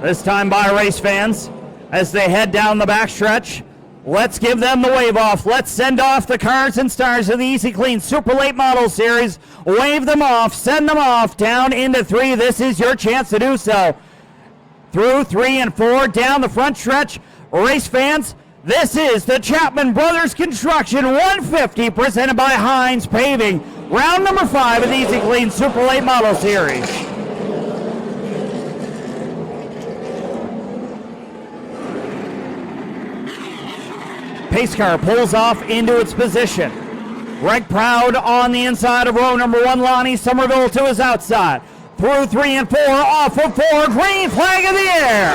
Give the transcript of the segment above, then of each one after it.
This time by race fans as they head down the backstretch. Let's give them the wave off. Let's send off the cars and stars of the Easy-Kleen Super Late Model Series. Wave them off, send them off down into 3. This is your chance to do so. Through 3 and 4, down the front stretch. Race fans, this is the Chapman Brothers Construction 150 presented by Hynes Paving. Round number 5 of the Easy-Kleen Super Late Model Series. Pace car pulls off into its position. Greg Proud on the inside of row number 1. Lonnie Somerville to his outside. Through 3 and 4, off of 4, green flag in the air.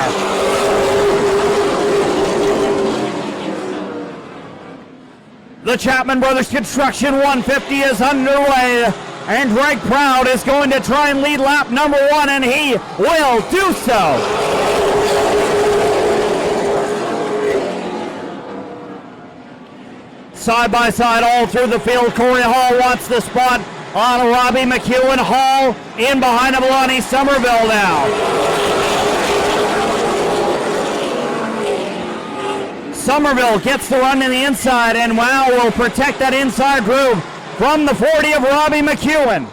The Chapman Brothers Construction 150 is underway, and Greg Proud is going to try and lead lap number 1, and he will do so. Side by side all through the field. Corey Hall wants the spot on Robbie McEwen. Hall in behind him, Lonnie Somerville now. Somerville gets the run in the inside, and Wow will protect that inside groove from the 40 of Robbie McEwen.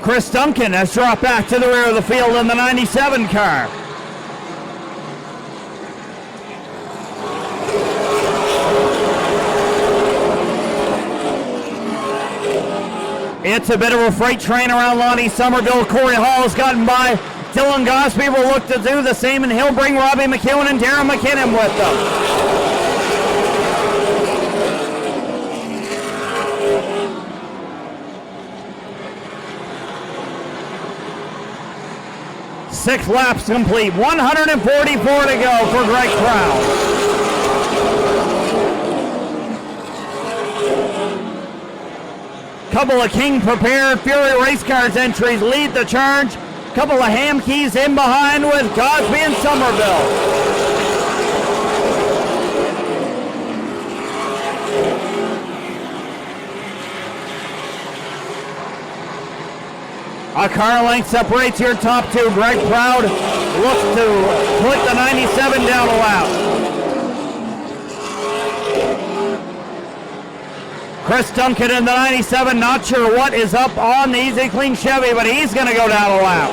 Chris Duncan has dropped back to the rear of the field in the 97 car. It's a bit of a freight train around Lonnie Somerville. Corey Hall has gotten by. Dylan Gosby will look to do the same, and he'll bring Robbie McEwen and Darren McKinnon with them. Six laps complete, 144 to go for Greg Proud. Couple of King Prepared Fury Race Cars entries lead the charge. Couple of Ham Keys in behind with Gosby and Somerville. A car length separates your top two. Greg Proud looks to put the 97 down a lap. Chris Duncan in the 97, not sure what is up on the Easy-Kleen Chevy, but he's going to go down a lap.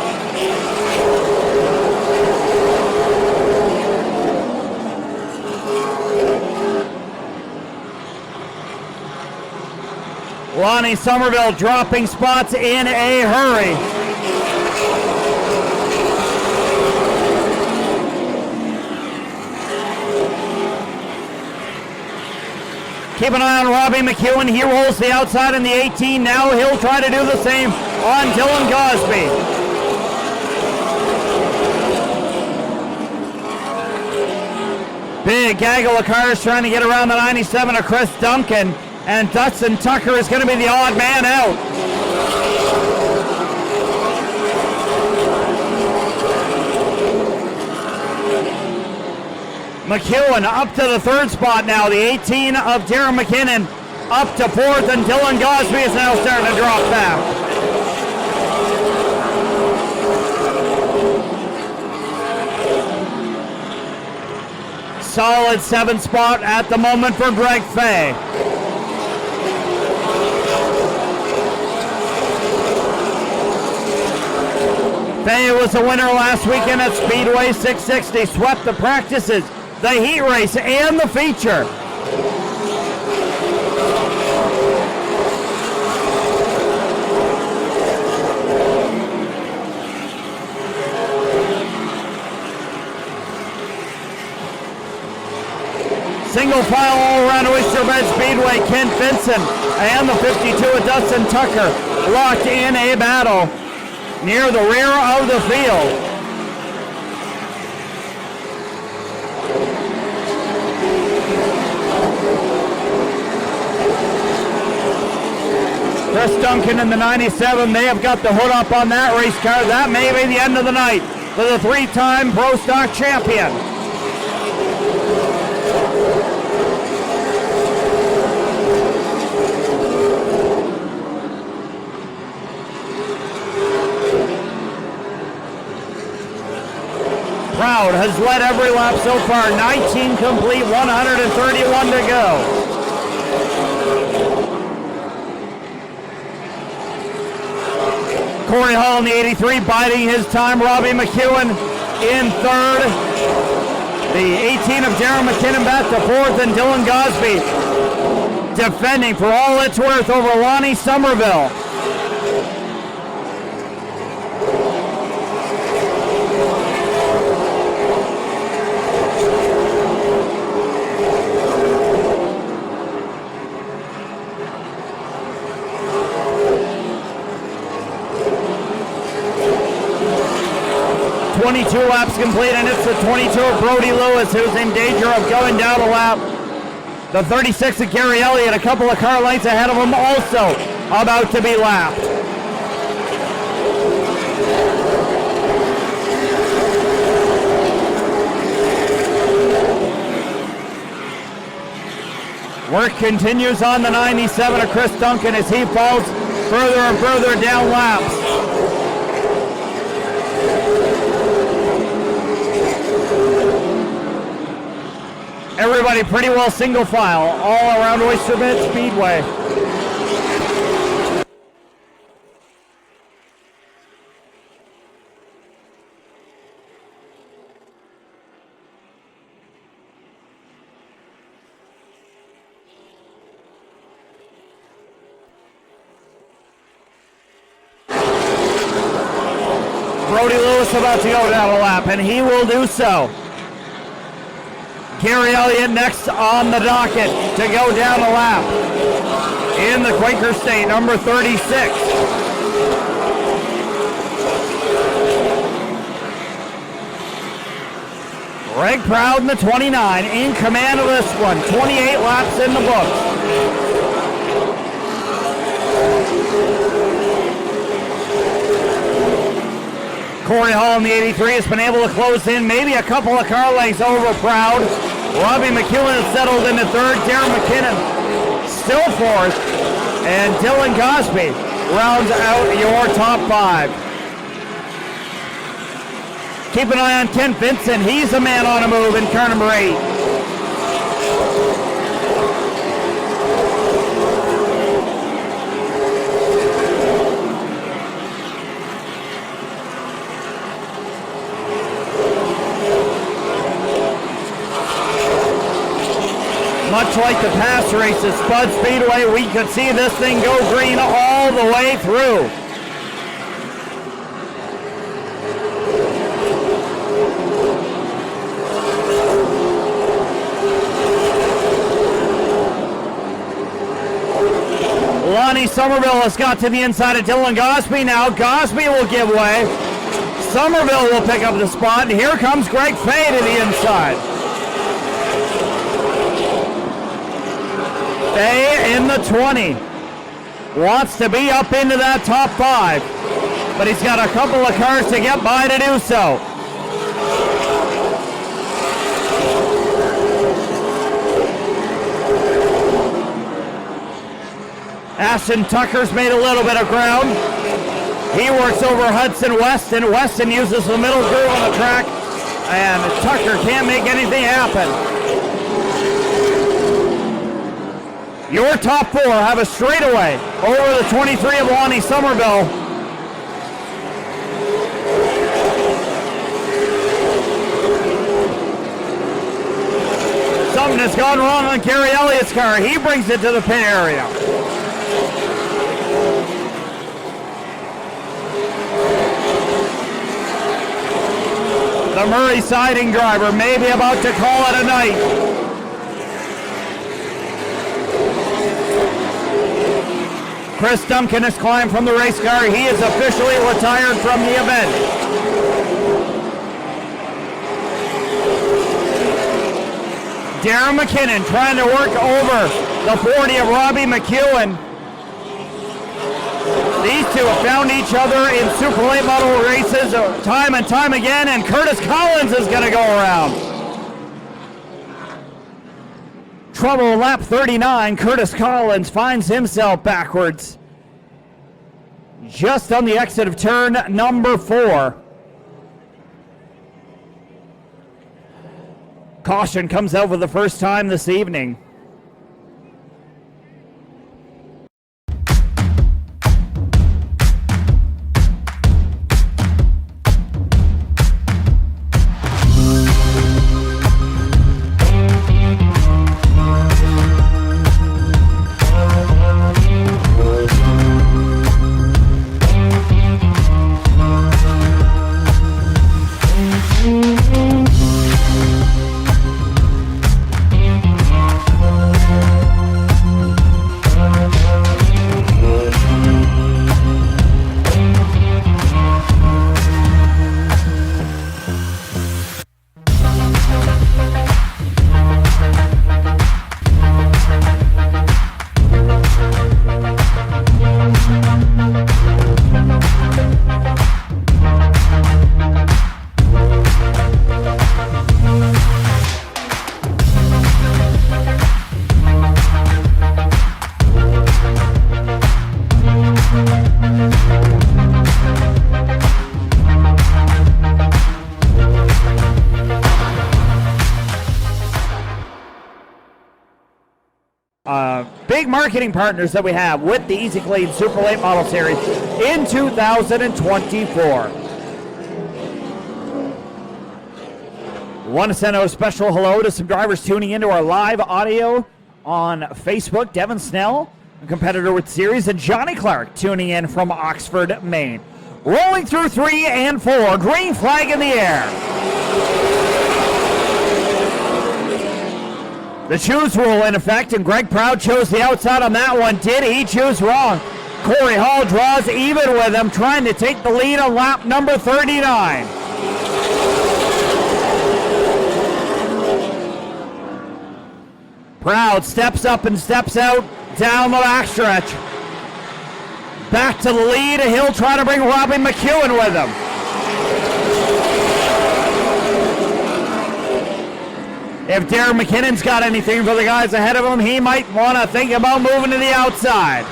Lonnie Somerville dropping spots in a hurry. Keep an eye on Robbie McEwen. He rolls the outside in the 18. Now he'll try to do the same on Dylan Gosby. Big gaggle of cars trying to get around the 97 of Chris Duncan. And Dustin Tucker is going to be the odd man out. McEwen up to the 3rd spot now. The 18 of Darren McKinnon up to 4th, and Dylan Gosby is now starting to drop back. Solid 7th spot at the moment for Greg Fay. Fay was a winner last weekend at Speedway 660, swept the practices, the heat race, and the feature. Single file all around Oyster Speedway, Kent Vinson and the 52 of Dustin Tucker locked in a battle near the rear of the field. Chris Duncan in the 97, they have got the hood up on that race car. That may be the end of the night for the 3-time Pro Stock champion. has led every lap so far. 19 complete, 131 to go. Corey Hall in the 83 biding his time. Robbie McEwen in third. The 18 of Darren McKinnon back to fourth, and Dylan Gosby defending for all it's worth over Lonnie Somerville. Laps complete, and it's the 22 of Brody Lewis who's in danger of going down a lap. The 36 of Gary Elliott, a couple of car lengths ahead of him, also about to be lapped. Work continues on the 97 of Chris Duncan as he falls further and further down laps. Everybody pretty well single file all around Oyster Speedway. Brody Lewis about to go down a lap, and he will do so. Gary Elliott next on the docket to go down a lap in the Quaker State, number 36. Greg Proud in the 29, in command of this one. 28 laps in the books. Corey Hall in the 83 has been able to close in maybe a couple of car lengths over Proud. Robbie McEwen is settled into third. Darren McKinnon still fourth. And Dylan Gosby rounds out your top five. Keep an eye on Ken Vincent. He's a man on a move in car number 8. Much like the past races, Spud Speedway, we could see this thing go green all the way through. Lonnie Somerville has got to the inside of Dylan Gosby now. Gosby will give way. Somerville will pick up the spot, and here comes Greg Fay to the inside. Fay in the 20. Wants to be up into that top 5, but he's got a couple of cars to get by to do so. Ashton Tucker's made a little bit of ground. He works over Hudson Weston. Weston uses the middle groove on the track, and Tucker can't make anything happen. Your top 4 have a straightaway over the 23 of Lonnie Somerville. Something has gone wrong on Gary Elliott's car. He brings it to the pit area. The Murray siding driver may be about to call it a night. Chris Duncan has climbed from the race car. He is officially retired from the event. Darren McKinnon trying to work over the 40 of Robbie McEwen. These two have found each other in super late model races time and time again, and Curtis Collins is going to go around. Trouble lap 39. Curtis Collins finds himself backwards just on the exit of turn number 4. Caution comes out for the first time this evening. Big marketing partners that we have with the Easy-Kleen Super Late Model Series in 2024. Want to send out a special hello to some drivers tuning into our live audio on Facebook. Devin Snell, a competitor with Series, and Johnny Clark tuning in from Oxford, Maine. Rolling through 3 and 4, green flag in the air. The choose rule in effect, and Greg Proud chose the outside on that one. Did he choose wrong? Corey Hall draws even with him, trying to take the lead on lap number 39. Proud steps up and steps out down the backstretch. Back to the lead, he'll try to bring Robbie McEwen with him. If Darren McKinnon's got anything for the guys ahead of him, he might want to think about moving to the outside.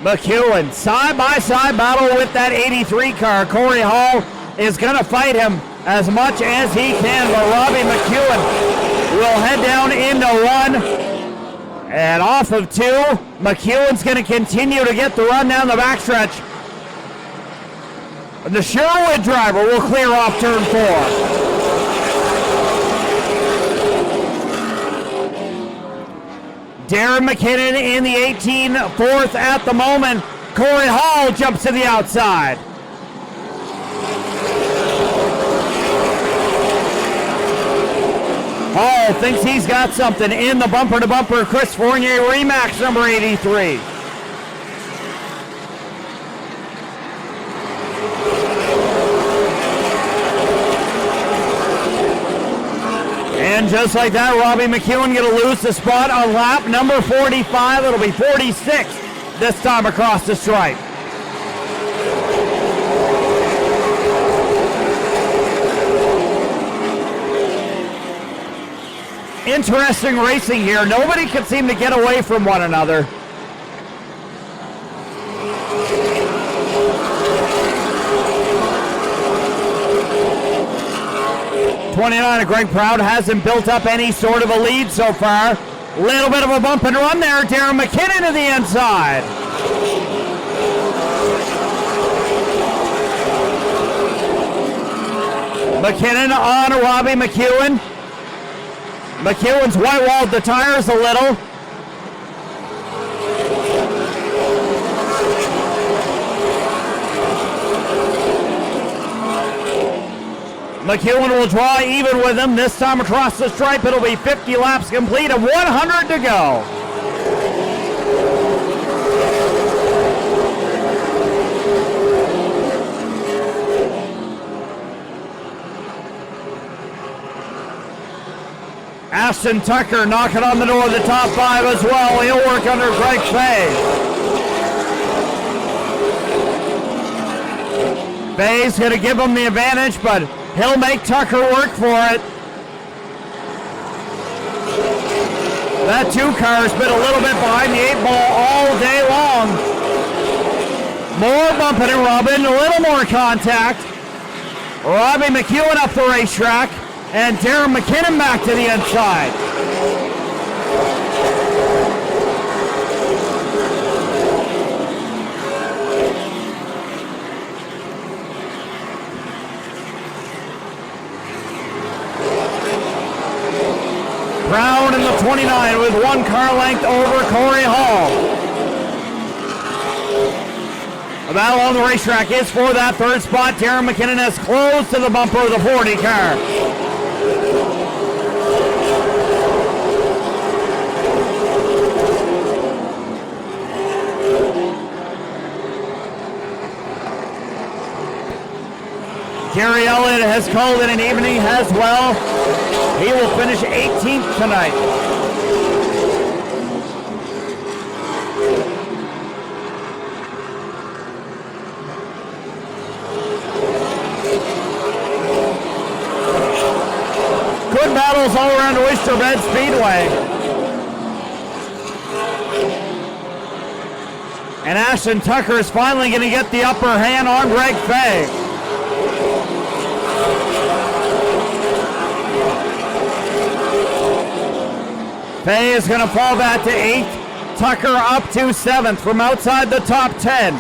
McEwen, side-by-side battle with that 83 car. Corey Hall is going to fight him as much as he can, but Robbie McEwen will head down into 1. And off of 2, McEwen's going to continue to get the run down the backstretch. The Sherwood driver will clear off turn 4. Darren McKinnon in the 18, fourth at the moment. Corey Hall jumps to the outside. Hall thinks he's got something in the bumper-to-bumper Chris Fournier Remax number 83. And just like that, Robbie McEwen going to lose the spot on lap number 45. It'll be 46 this time across the stripe. Interesting racing here. Nobody can seem to get away from one another. '29 of Greg Proud hasn't built up any sort of a lead so far. Little bit of a bump and run there. Darren McKinnon to the inside. McKinnon on Robbie McEwen. McEwen's white-walled the tires a little. McEwen will draw even with him. This time across the stripe, it'll be 50 laps complete and 100 to go. Ashton Tucker knocking on the door of the top 5 as well. He'll work under Greg Fay. Fay's going to give him the advantage, but he'll make Tucker work for it. That 2 car's been a little bit behind the 8 ball all day long. More bumping and rubbing, a little more contact. Robbie McEwen up the racetrack, and Darren McKinnon back to the inside. Brown in the 29 with 1 car length over Corey Hall. The battle on the racetrack is for that 3rd spot. Darren McKinnon has close to the bumper of the 40 car. Gary Elliott has called it an evening as well. He will finish 18th tonight. Good battles all around Oyster Speedway. And Ashton Tucker is finally going to get the upper hand on Greg Fay. Fay is going to fall back to 8th. Tucker up to 7th from outside the top 10.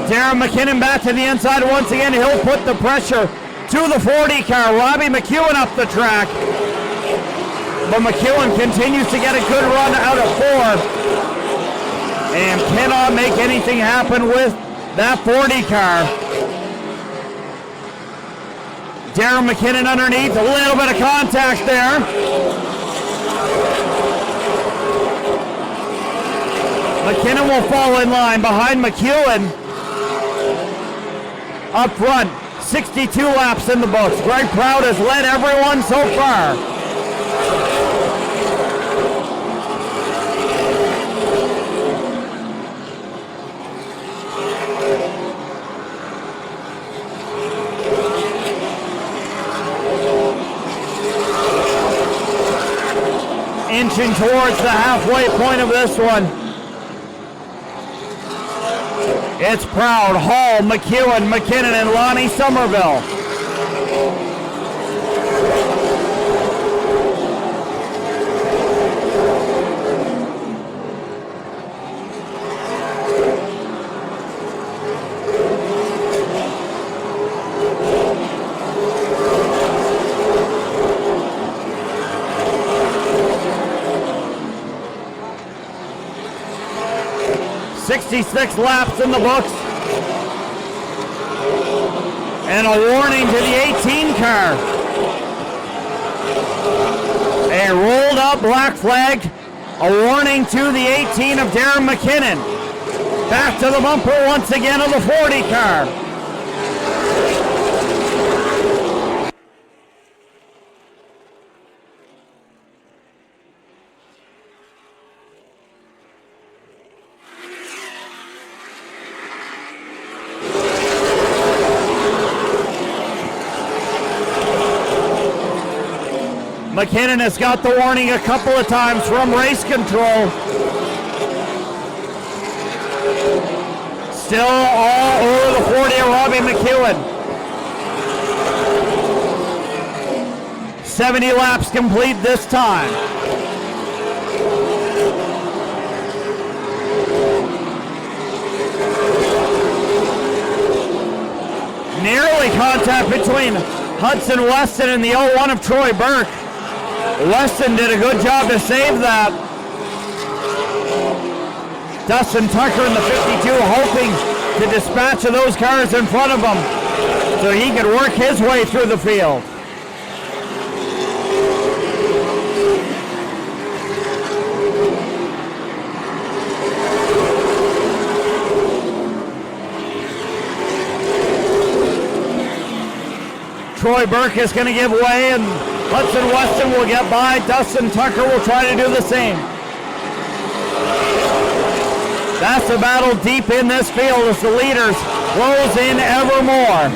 Darren McKinnon back to the inside once again. He'll put the pressure to the 40 car. Robbie McEwen up the track. But McEwen continues to get a good run out of 4. And cannot make anything happen with that 40 car. Darren McKinnon underneath, a little bit of contact there. McKinnon will fall in line behind McEwen. Up front, 62 laps in the books. Greg Proud has led everyone so far. Inching towards the halfway point of this one. It's Proud, Hall, McEwen, McKinnon, and Lonnie Somerville. .66 laps in the books. And a warning to the 18 car. A rolled up black flag. A warning to the 18 of Darren McKinnon. Back to the bumper once again of the 40 car. McKinnon has got the warning a couple of times from race control. Still all over the 40 of Robbie McEwen. 70 laps complete this time. Nearly contact between Hudson Weston and the 01 of Troy Burke. Weston did a good job to save that. Dustin Tucker in the 52 hoping to dispatch of those cars in front of him so he could work his way through the field. Troy Burke is going to give way and Hudson Weston will get by. Dustin Tucker will try to do the same. That's a battle deep in this field as the leaders close in ever more.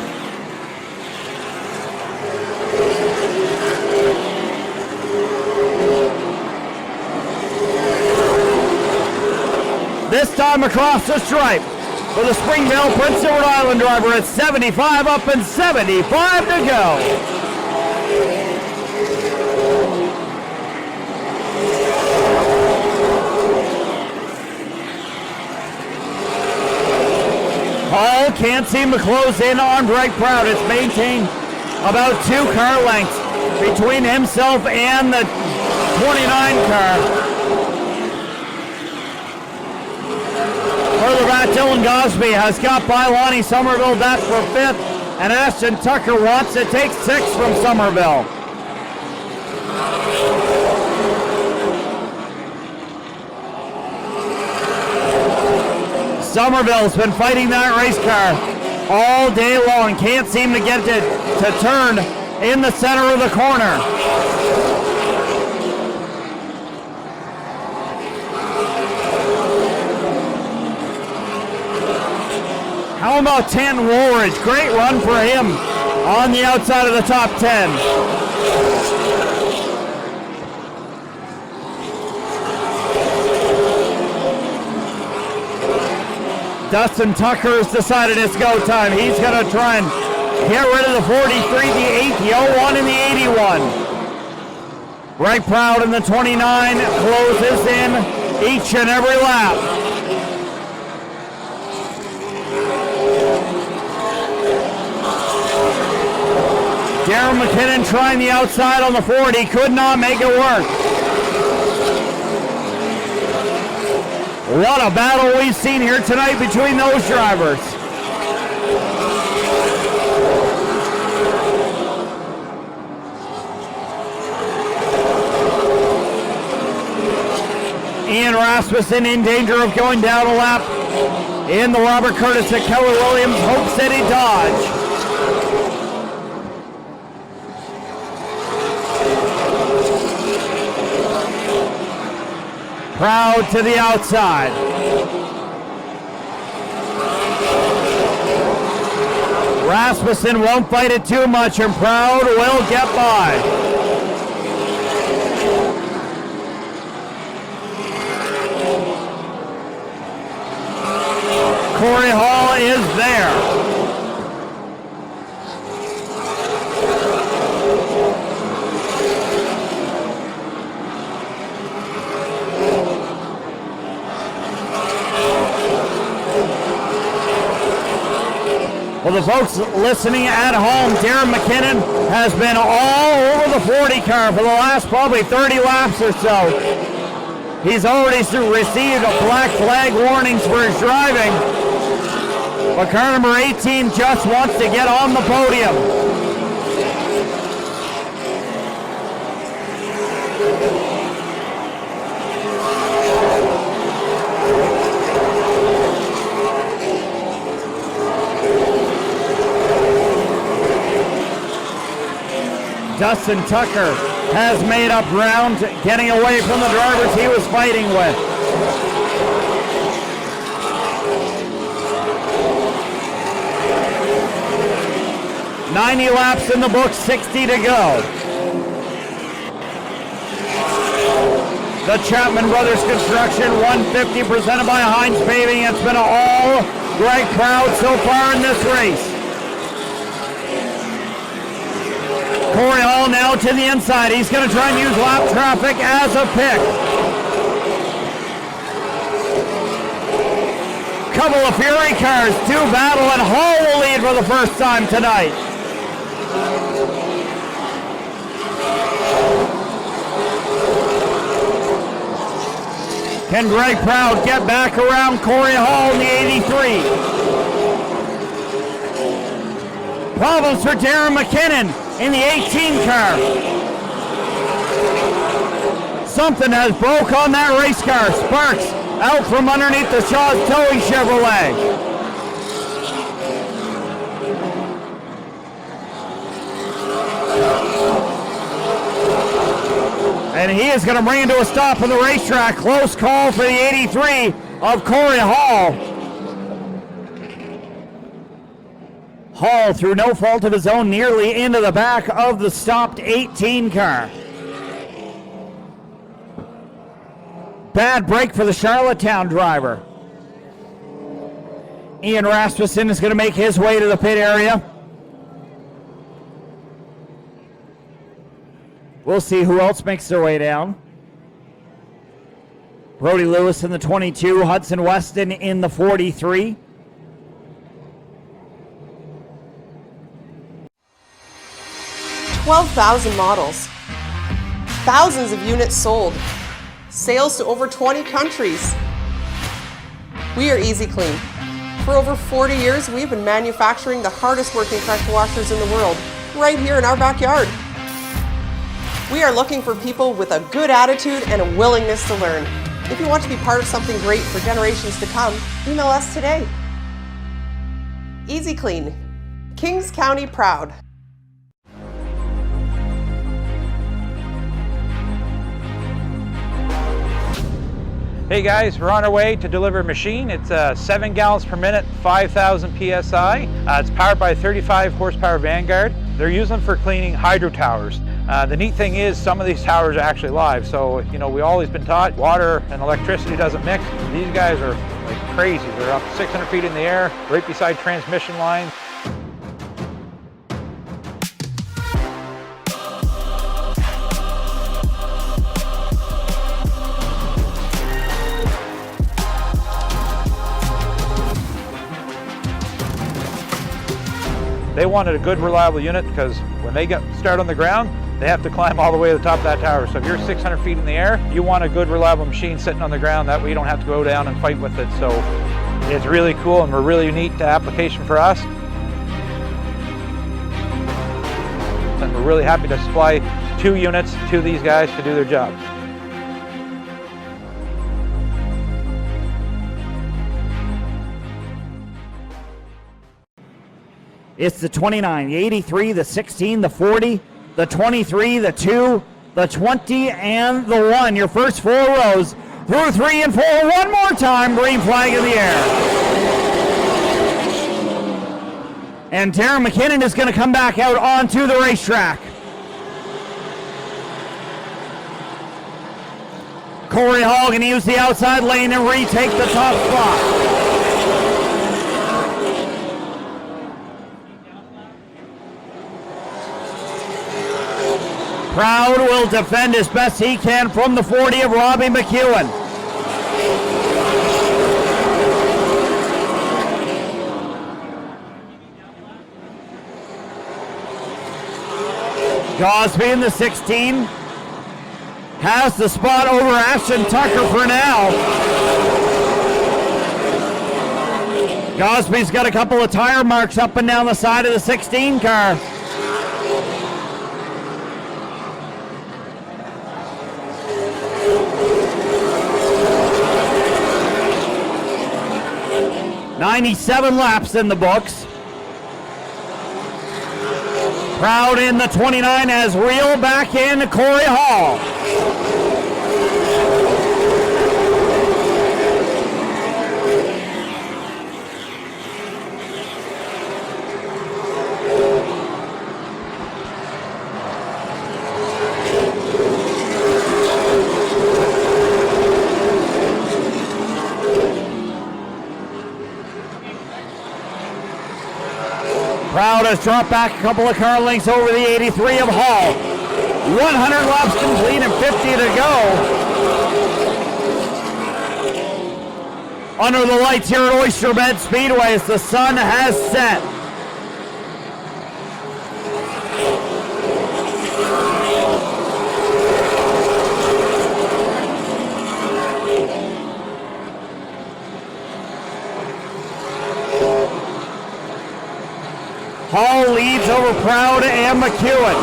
time across the stripe for the Springvale Prince Edward Island driver. It's 75 up and 75 to go. Hall can't seem to close in on Greg Proud. It's maintained about 2 car lengths between himself and the 29 car. Further back, Dylan Gosby has got by Lonnie Somerville. That's for 5th. And Ashton Tucker wants to take 6th from Somerville. Somerville's been fighting that race car all day long. Can't seem to get it to turn in the center of the corner. How about Tanton Woolridge? Great run for him on the outside of the top 10. Dustin Tucker has decided it's go time. He's going to try and get rid of the 43, the 8, the 01, and the 81. Greg Proud in the 29 closes in each and every lap. Darren McKinnon trying the outside on the 40, could not make it work. What a battle we've seen here tonight between those drivers. Ian Rasmussen in danger of going down a lap in the Robert Curtis at Keller Williams Hope City Dodge. Proud to the outside. Rasmussen won't fight it too much, and Proud will get by. Corey Hall is there. Well, the folks listening at home, Darren McKinnon has been all over the 40 car for the last probably 30 laps or so. He's already received a black flag warnings for his driving. But car number 18 just wants to get on the podium. Dustin Tucker has made up ground, getting away from the drivers he was fighting with. "90 laps in the book, 60 to go." The Chapman Brothers Construction 150 presented by Hynes Paving. It's been all Greg Proud so far in this race. Corey Hall now to the inside. He's going to try and use lap traffic as a pick. Couple of Fury cars, 2 battle, and Hall will lead for the first time tonight. Can Greg Proud get back around Corey Hall in the 83? Problems for Darren McKinnon in the 18 car. Something has broke on that race car. Sparks out from underneath the Shaw's Towing Chevrolet. And he is going to bring it to a stop on the racetrack. Close call for the 83 of Corey Hall. Hall, through no fault of his own, nearly into the back of the stopped 18 car. Bad break for the Charlottetown driver. Ian Rasmussen is going to make his way to the pit area. We'll see who else makes their way down. Brody Lewis in the 22, Hudson Weston in the 43. $12,000 models, thousands of units sold, sales to over 20 countries. We are Easy-Kleen. For over 40 years, we've been manufacturing the hardest working pressure washers in the world, right here in our backyard. We are looking for people with a good attitude and a willingness to learn. If you want to be part of something great for generations to come, email us today. Easy-Kleen, Kings County proud. Hey guys, we're on our way to deliver a machine. It's 7 gallons per minute, 5,000 PSI. It's powered by a 35 horsepower Vanguard. They're using them for cleaning hydro towers. The neat thing is some of these towers are actually live. So, you know, we've always been taught water and electricity doesn't mix. These guys are like crazy. They're up 600 feet in the air, right beside transmission lines. They wanted a good, reliable unit because when they get started on the ground, they have to climb all the way to the top of that tower. So if you're 600 feet in the air, you want a good, reliable machine sitting on the ground. That way you don't have to go down and fight with it. So it's really cool and a really neat application for us. And we're really happy to supply 2 units to these guys to do their job. It's the 29, the 83, the 16, the 40, the 23, the 2, the 20, and the 1. Your first 4 rows through 3 and 4. One more time, green flag in the air. And Tara McKinnon is going to come back out onto the racetrack. Corey Hall going to use the outside lane and retake the top spot. Proud will defend as best he can from the 40 of Robbie McEwen. Gosby in the 16 has the spot over Ashton Tucker for now. Gosby's got a couple of tire marks up and down the side of the 16 car. .97 laps in the books. Proud in the 29 has reeled back in Corey Hall. Proud has dropped back a couple of car lengths over the 83 of Hall. 100 laps complete and 50 to go. Under the lights here at Oyster Speedway as the sun has set. Hall leads over Proud and McEwen.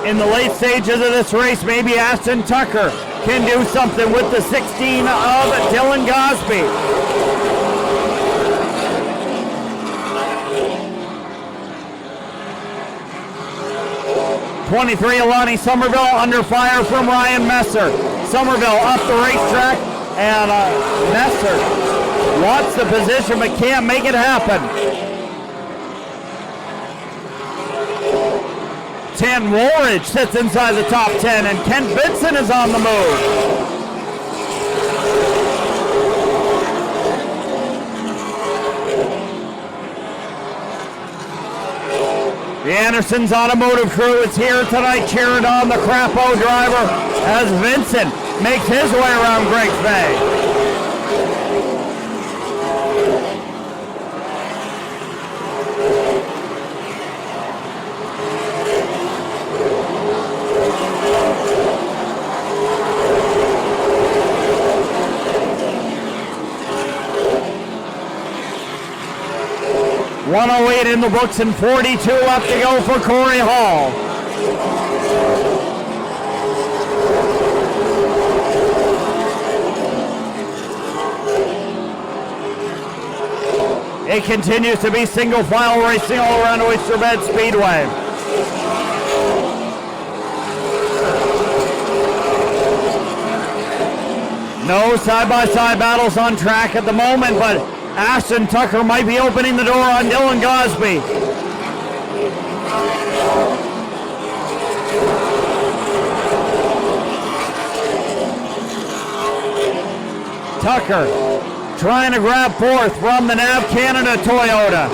In the late stages of this race, maybe Ashton Tucker can do something with the 16 of Dylan Gosby. .23 Alani Somerville under fire from Ryan Messer. Somerville up the racetrack, and Messer wants the position but can't make it happen. 10, Woolridge sits inside the top 10, and Kent Vincent is on the move. The Anderson's Automotive crew is here tonight cheering on the Crapo driver as Vincent makes his way around Greg's Bay. .108 in the books and 42 left to go for Corey Hall. It continues to be single file racing all around Oyster Bed Speedway. No side-by-side battles on track at the moment, but Ashton Tucker might be opening the door on Dylan Gosby. Tucker trying to grab fourth from the Nav Canada Toyota.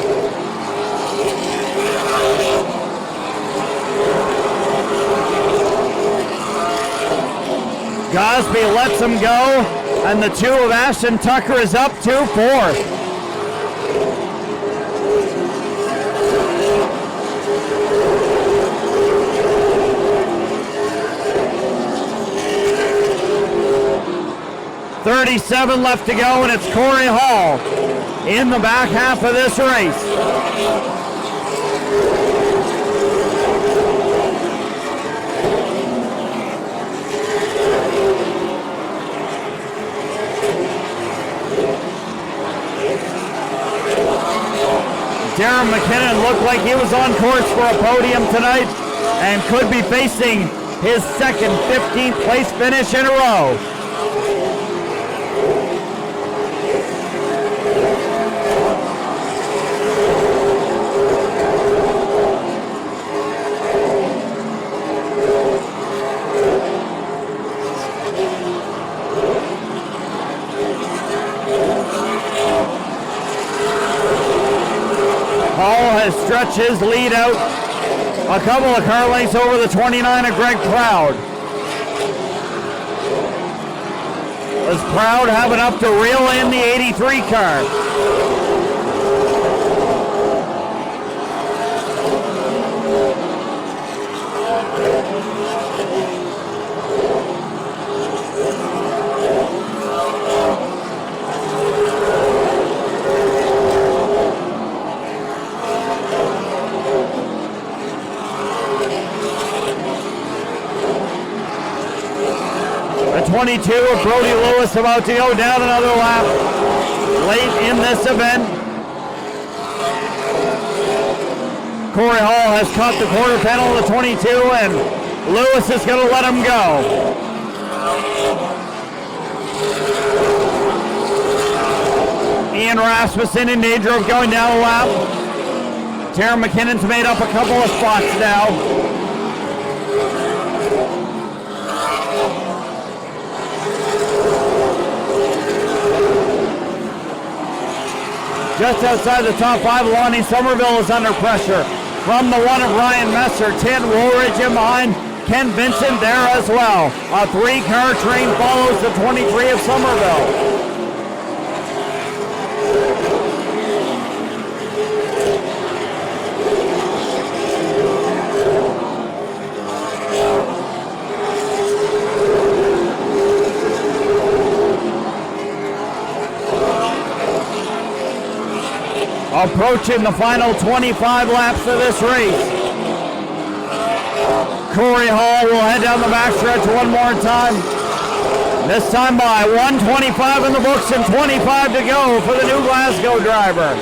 Gosby lets him go, and the two of Ashton Tucker is up to fourth. .37 left to go, and it's Corey Hall in the back half of this race. Darren McKinnon looked like he was on course for a podium tonight and could be facing his second 15th place finish in a row. Hall has stretched his lead out a couple of car lengths over the 29 of Greg Proud. Was Proud have enough to reel in the 83 car? The 22 of Brody Lewis about to go down another lap late in this event. Corey Hall has caught the quarter panel of the 22, and Lewis is going to let him go. Ian Rasmussen in danger of going down a lap. Darren McKinnon's made up a couple of spots now. Just outside the top five, Lonnie Somerville is under pressure from the one of Ryan Messer. 10 Woolridge in behind, Ken Vincent there as well. A three-car train follows the 23 of Somerville. Approaching the final 25 laps of this race. Corey Hall will head down the backstretch one more time. This time by 1:25 in the books and 25 to go for the new Glasgow driver.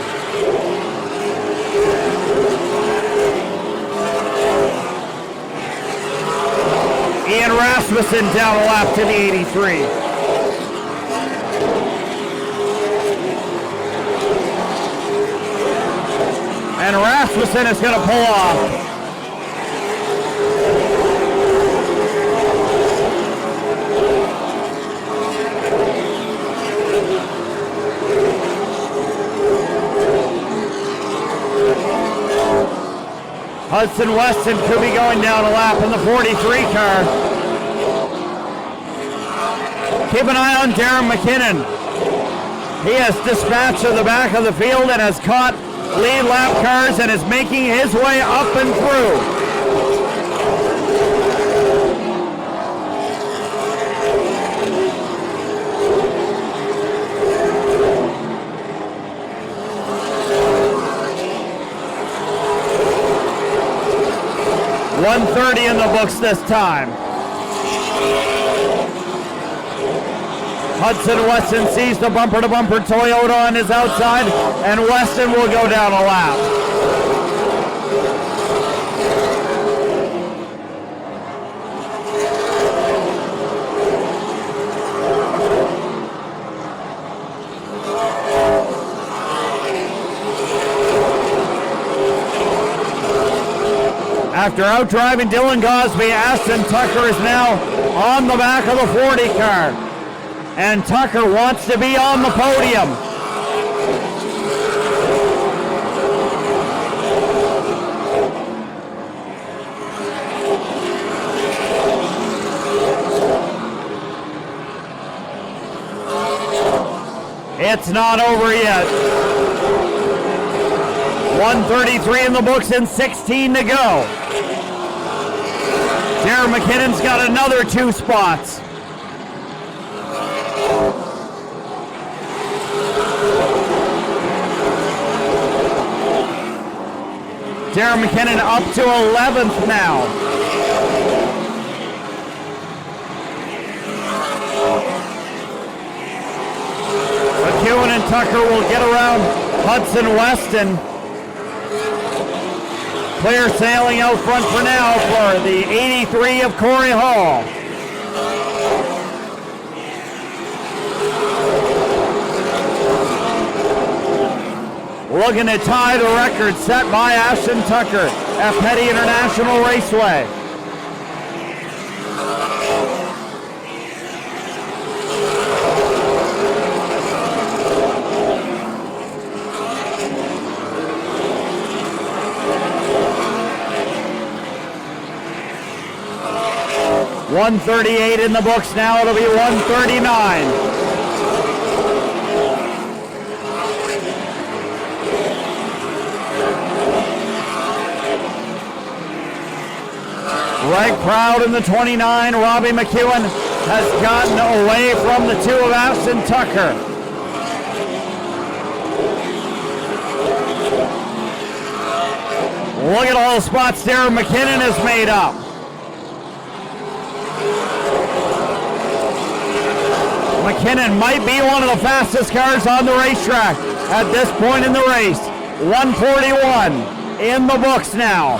Ian Rasmussen down a lap to the 83. And Rasmussen is going to pull off. Hudson Weston could be going down a lap in the 43 car. Keep an eye on Darren McKinnon. He has dispatched to the back of the field and has caught lead lap cars and is making his way up and through. .130 in the books this time. Hudson Weston sees the bumper-to-bumper Toyota on his outside, and Weston will go down a lap. After out-driving Dylan Gosby, Ashton Tucker is now on the back of the 40 car. And Tucker wants to be on the podium. It's not over yet. 133 in the books and 16 to go. Darren McKinnon's got another 2 spots. Darren McKinnon up to 11th now. McEwen and Tucker will get around Hudson Weston. Clear sailing out front for now for the 83 of Corey Hall. Looking to tie the record set by Ashton Tucker at Petty International Raceway. .138 in the books now, it'll be 139. Greg Proud in the 29. Robbie McEwen has gotten away from the 2 of Ashton Tucker. Look at all the spots Darren McKinnon has made up. McKinnon might be one of the fastest cars on the racetrack at this point in the race. 141 in the books now.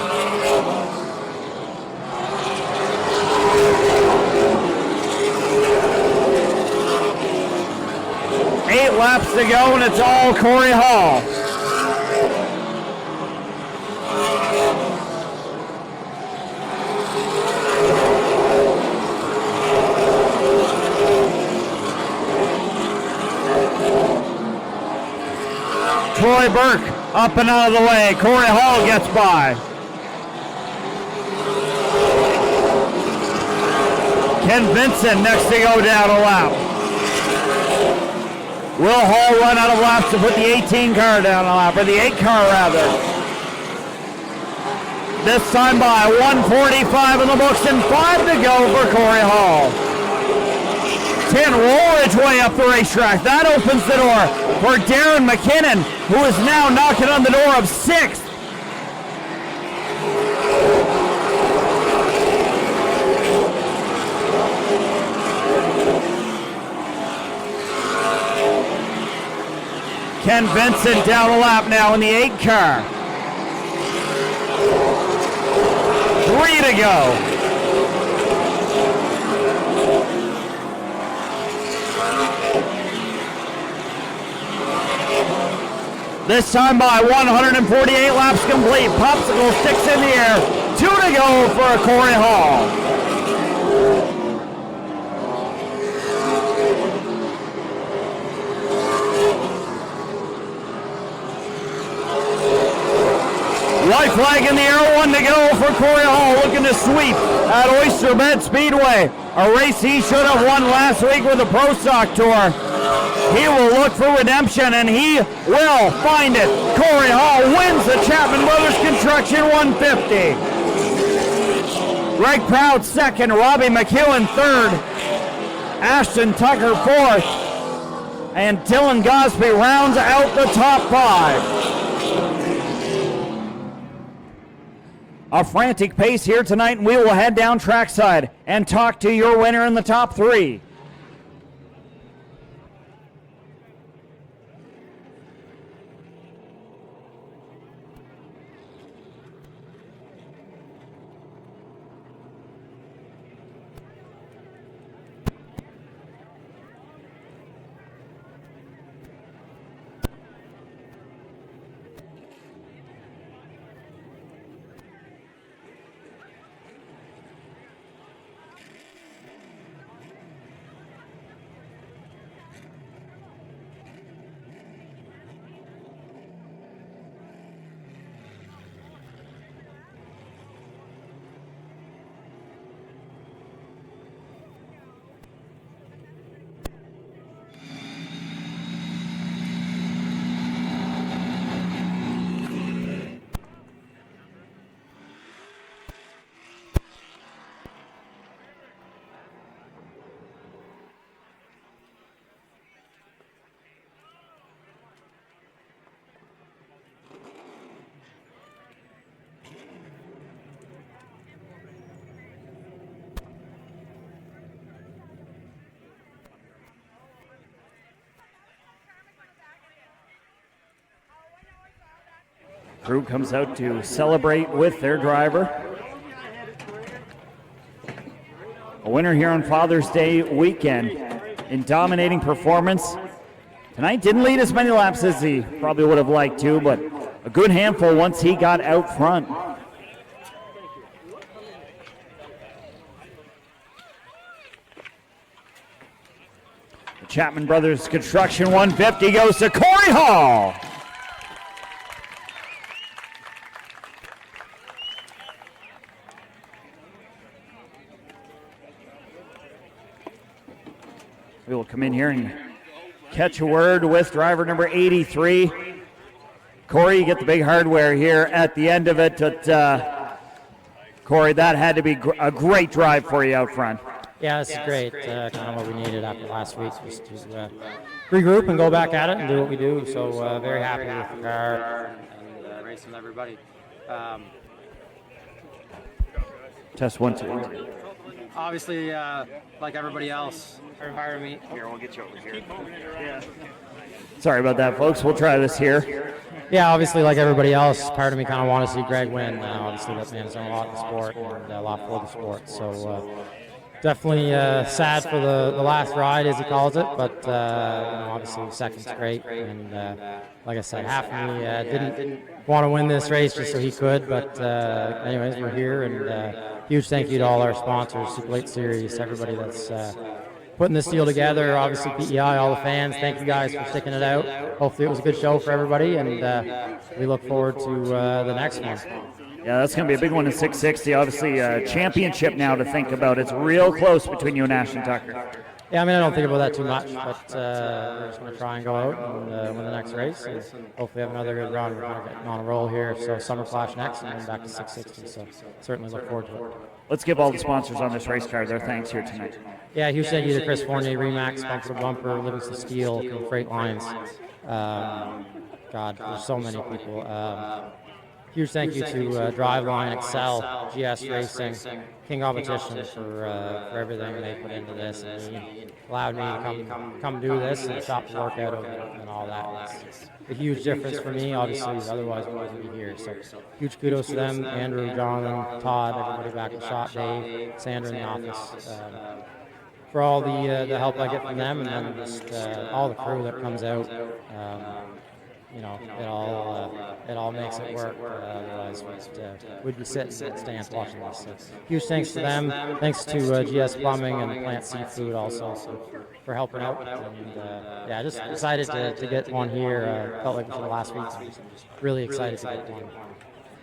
Eight laps to go, and it's all Corey Hall. Troy Burke up and out of the way. Corey Hall gets by. Ken Vincent next to go down a lap. Will Hall run out of laps to put the 18 car down a lap, or the 8 car rather. This time by 145 in the books and 5 to go for Corey Hall. 10 Woolridge way up the racetrack. That opens the door for Darren McKinnon, who is now knocking on the door of 6th. Ken Vincent down a lap now in the 8 car. 3 to go. This time by 148 laps complete. Popsicle sticks in the air. 2 to go for Corey Hall. White flag in the air, 1 to go for Corey Hall, looking to sweep at Oyster Speedway. A race he should have won last week with the Pro Stock Tour. He will look for redemption, and he will find it. Corey Hall wins the Chapman Brothers Construction 150. Greg Proud second, Robbie McEwen third, Ashton Tucker fourth, and Dylan Gosby rounds out the top 5. A frantic pace here tonight, and we will head down trackside and talk to your winner in the top 3. Crew comes out to celebrate with their driver. A winner here on Father's Day weekend in dominating performance. Tonight didn't lead as many laps as he probably would have liked to, but a good handful once he got out front. The Chapman Brothers Construction 150 goes to Corey Hall. We will come in here and catch a word with driver number 83. Corey, you get the big hardware here at the end of it. But, Corey, that had to be a great drive for you out front. Yeah, this is great. Kind of what we needed after last week, just to regroup and go back at it and do what we do. So very happy with the car and racing everybody. Test 1, 2. Obviously, like everybody else, hired me. Here, we'll get you over here. Yeah. Sorry about that, folks. We'll try this here. Yeah, obviously, like everybody else, part of me kind of wanted to see Greg win. Obviously, that man has done a lot in the sport and a lot for the sport. So definitely sad for the last ride, as he calls it. But you know, obviously, second's great. And like I said, half of me didn't want to win this race just so he could. But anyways, we're here, and huge thank you to all our sponsors, Super Late Series, everybody that's putting this deal together. Obviously, PEI, all the fans. Thank you guys for sticking it out. Hopefully, it was a good show for everybody, and we look forward to the next one. Yeah, that's going to be a big one in 660. Obviously, championship now to think about. It's real close between you and Ashton Tucker. Yeah, I mean, I don't think about that too much, but we're just going to try and go out and win the next race, and hopefully have another good run. We're kind of getting on a roll here, so Summer Flash next, and then back to 660. So certainly look forward to it. Let's give all the sponsors on this race car their thanks here tonight. Yeah, huge thank you to Chris Fournier, Remax, Bumper to Bumper, Livingston Steel, Freight Lines. God, there's so many people. Huge thank you to Driveline, Excel, GS Racing, King Competition for everything they put into this, and allowed me to come do this and shop the workout of it and all that. It's a huge difference for me, obviously, otherwise we wouldn't be here. So huge kudos to them, Andrew, Jonathan, Todd, everybody back in shop, Dave, Sandra in the office, for all the help I get from them, and then just all the crew that comes out. You know, it all makes it work. Otherwise, we'd be sitting in stands watching this. So, huge thanks to them. Thanks to GS Plumbing and Plant Seafood also for helping out. And yeah, just excited to get one here. Felt like it was the last week. So really excited to get one.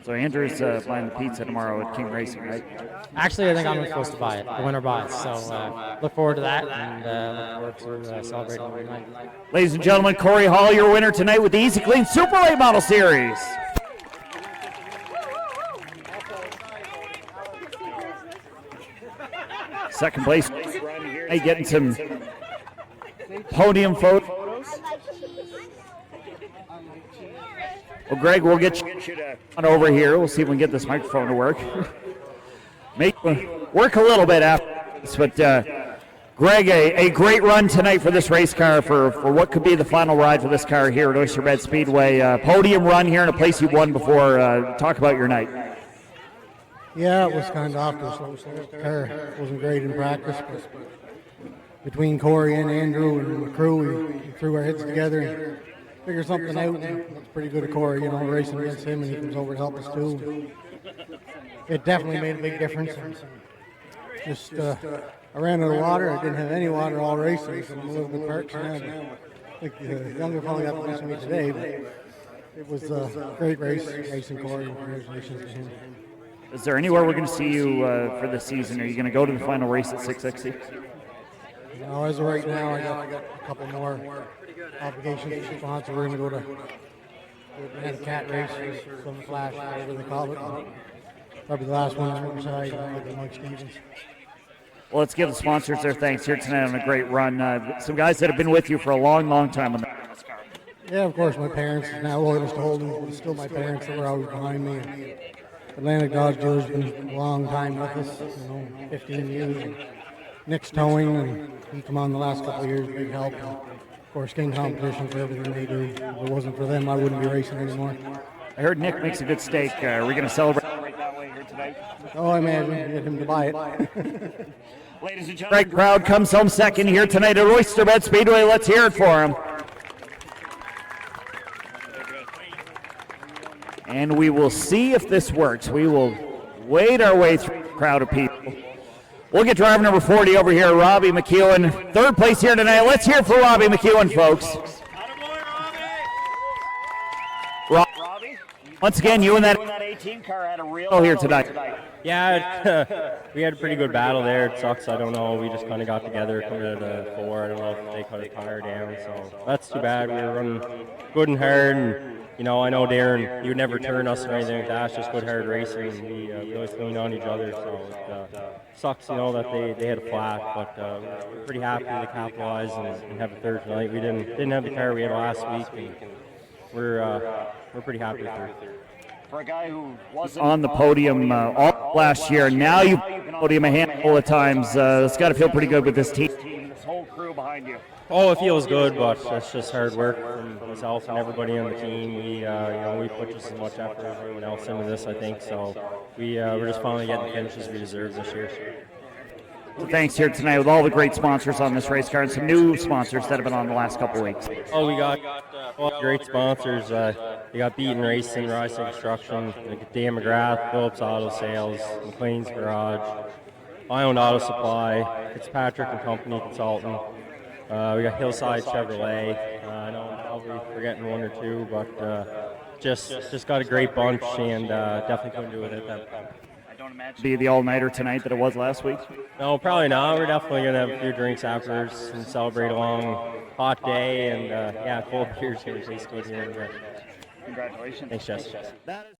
So Andrew's buying the pizza tomorrow at King Racing, right? Actually, I think I'm supposed to buy it. The winner buys. So look forward to that, and look forward to celebrating tonight. Ladies and gentlemen, Corey Hall, your winner tonight with the Easy-Kleen Super Late Model Series. Second place, getting some podium photos. Well, Greg, we'll get you on over here. We'll see if we can get this microphone to work. Make work a little bit after this, but Greg, a great run tonight for this race car for what could be the final ride for this car here at Oyster Speedway. Podium run here in a place you won before. Talk about your night. Yeah, it was kind of off to a slow start. The car wasn't great in practice, but between Corey and Andrew and the crew, we threw our heads together and figured something out. It's pretty good of Corey, you know, racing against him, and he comes over to help us too. It definitely made a big difference. Just I ran out of water. I didn't have any water all racing, so I'm a little bit parched now. I think the younger fellow got the best of me today, but it was a great race, racing Corey. Congratulations to him. Is there anywhere we're going to see you for this season? Are you going to go to the final race at 660? No, as of right now, I got a couple more obligations to sponsor. We're going to go to the cat race or some flash, whatever they call it. Probably the last one on Riverside, with Mike Stevens. Well, let's give the sponsors their thanks here tonight on a great run. Some guys that have been with you for a long, long time on the Yeah, of course, my parents, now Loyalist Holdings, but still my parents that were always behind me. Atlantic Dodge Dealer's been a long time with us, 15 years. And Nick's towing, and he come on the last couple of years, big help. And of course, King Competition for everything they do. If it wasn't for them, I wouldn't be racing anymore. I heard Nick makes a good steak. Are we going to celebrate that way here tonight? Oh, I imagine. Get him to buy it. Ladies and gentlemen, Greg Proud comes home second here tonight at Oyster Speedway. Let's hear it for him. And we will see if this works. We will wade our way through a crowd of people. We'll get driver number 40 over here, Robbie McEwen. Third place here tonight. Let's hear it for Robbie McEwen, folks. Robbie, once again, you and that 18 car had a real here tonight. Yeah, we had a pretty good battle there. It sucks. I don't know. We just kind of got together, coming to 4. I don't know if they cut a tire down, so that's too bad. We were running good and hard, and I know Darren, he would never turn us or anything like that. It's just good hard racing, and we always leaned on each other. So it sucks, that they had a flat, but we're pretty happy to capitalize and have a third tonight. We didn't have the car we had last week, and we're pretty happy with third. For a guy who wasn't on the podium all last year, now you've been on the podium a handful of times. It's got to feel pretty good with this team, this whole crew behind you. Oh, it feels good, but it's just hard work from myself and everybody on the team. We put just as much effort as everyone else into this, I think. So we're just finally getting the finishes we deserve this year. So thanks here tonight with all the great sponsors on this race car and some new sponsors that have been on the last couple weeks. Oh, we got great sponsors. We got Beaton Racing, Rise Construction, Dan McGrath, Phillips Auto Sales, McLean's Garage, My Own Auto Supply, Fitzpatrick and Company Consultant. We got Hillside Chevrolet. I know I'm probably forgetting one or two, but just got a great bunch, and definitely couldn't do it at that. Be the all-nighter tonight that it was last week? No, probably not. We're definitely going to have a few drinks afterwards and celebrate a long, hot day, and cold beers here taste good here. Congratulations. Thanks, Jess.